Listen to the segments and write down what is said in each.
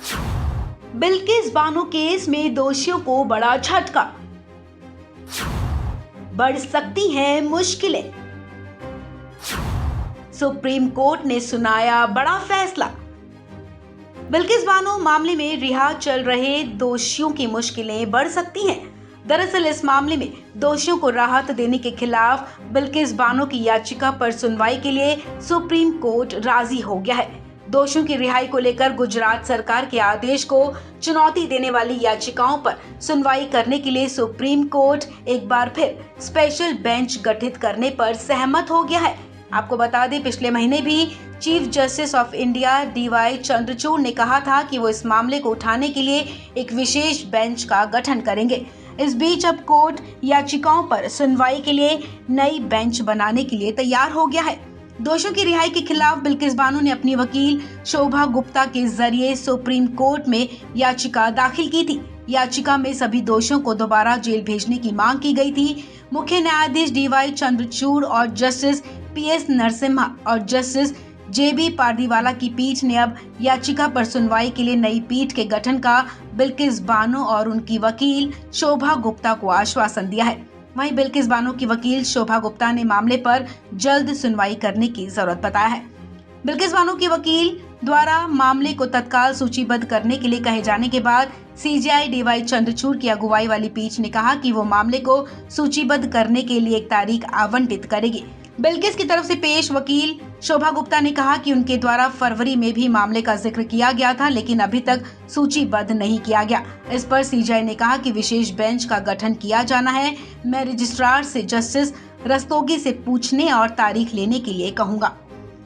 Bilkis Bano case में दोषियों को बड़ा झटका, बढ़ सकती हैं मुश्किलें। सुप्रीम कोर्ट ने सुनाया बड़ा फैसला। बिल्किस बानो मामले में रिहा चल रहे दोषियों की मुश्किलें बढ़ सकती हैं। दरअसल इस मामले में दोषियों को राहत देने के खिलाफ बिल्किस बानो की याचिका पर सुनवाई के लिए सुप्रीम कोर्ट राजी हो गया है। दोषियों की रिहाई को लेकर गुजरात सरकार के आदेश को चुनौती देने वाली याचिकाओं पर सुनवाई करने के लिए सुप्रीम कोर्ट एक बार फिर स्पेशल बेंच गठित करने पर सहमत हो गया है। आपको बता दें, पिछले महीने भी chief justice of India DY Chandrachud ने कहा था कि वो इस मामले को उठाने के लिए एक विशेष बेंच का गठन करेंगे। इस बीच अब कोर्ट याचिकाओं पर सुनवाई के लिए नई बेंच बनाने के लिए तैयार हो गया है। दोषियों की रिहाई के खिलाफ बिल्किस बानो ने अपनी वकील शोभा गुप्ता के जरिए सुप्रीम कोर्ट में याचिका दाखिल की थी। याचिका में सभी दोषियों को दोबारा जेल भेजने की मांग की गई थी। मुख्य न्यायाधीश DY चंद्रचूड़ और जस्टिस PS नरसिम्हा और जस्टिस JB पारदीवाला की पीठ ने अब याचिका पर सुनवाई के लिए नई पीठ के गठन का बिल्किस बानो और उनकी वकील शोभा गुप्ता को आश्वासन दिया है। वहीं बिल्किस बानो की वकील शोभा गुप्ता ने मामले पर जल्द सुनवाई करने की जरूरत बताया है। बिल्किस बानो की वकील द्वारा मामले को तत्काल सूचीबद्ध करने के लिए कहे जाने के बाद CJI DY चंद्रचूड़ की अगुवाई वाली पीठ ने कहा कि वो मामले को सूचीबद्ध करने के लिए एक तारीख आवंटित करेगी। बिल्किस की तरफ से पेश वकील शोभा गुप्ता ने कहा कि उनके द्वारा फरवरी में भी मामले का जिक्र किया गया था, लेकिन अभी तक सूचीबद्ध नहीं किया गया। इस पर CJI ने कहा कि विशेष बेंच का गठन किया जाना है। मैं रजिस्ट्रार से जस्टिस रस्तोगी से पूछने और तारीख लेने के लिए कहूंगा।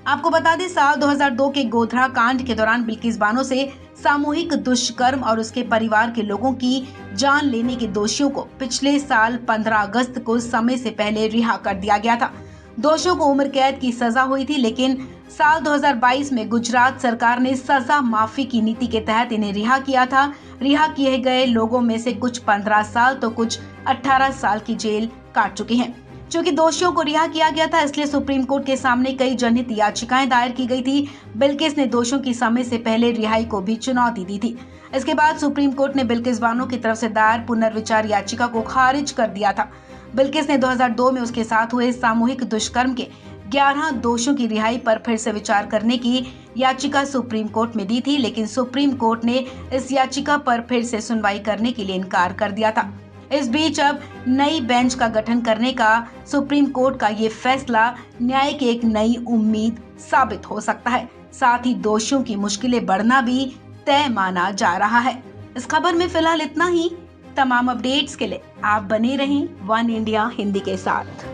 आपको बता दें, साल 2002 के गोधरा कांड के दौरान बिल्किस बानो से सामूहिक दुष्कर्म और उसके परिवार के लोगों की जान लेने के दोषियों को पिछले साल 15 अगस्त को समय से पहले रिहा कर दिया गया था। दोषियों को उम्र कैद की सजा हुई थी, लेकिन साल 2022 में गुजरात सरकार ने सजा माफी की नीति के तहत इन्हें रिहा किया था। रिहा किए गए लोगों में से कुछ 15 साल तो कुछ 18 साल की जेल काट चुके हैं। चूंकि दोषियों को रिहा किया गया था, इसलिए सुप्रीम कोर्ट के सामने कई जनहित याचिकाएं दायर की गई थी। बिल्किस ने दोषियों की समय से पहले रिहाई को भी चुनौती दी थी। इसके बाद सुप्रीम कोर्ट ने बिल्किस बानो की तरफ से दायर पुनर्विचार याचिका को खारिज कर दिया था। बिल्किस ने 2002 में उसके साथ हुए सामूहिक दुष्कर्म के 11 दोषियों की रिहाई पर फिर से विचार करने की याचिका सुप्रीम कोर्ट में दी थी, लेकिन सुप्रीम कोर्ट ने इस याचिका पर फिर से सुनवाई करने के लिए इनकार कर दिया था। इस बीच अब नई बेंच का गठन करने का सुप्रीम कोर्ट का ये फैसला न्याय की एक नई उम्मीद साबित हो सकता है। साथ ही दोषियों की मुश्किलें बढ़ना भी तय माना जा रहा है। इस खबर में फिलहाल इतना ही। तमाम अपडेट्स के लिए आप बने रहें वन इंडिया हिंदी के साथ।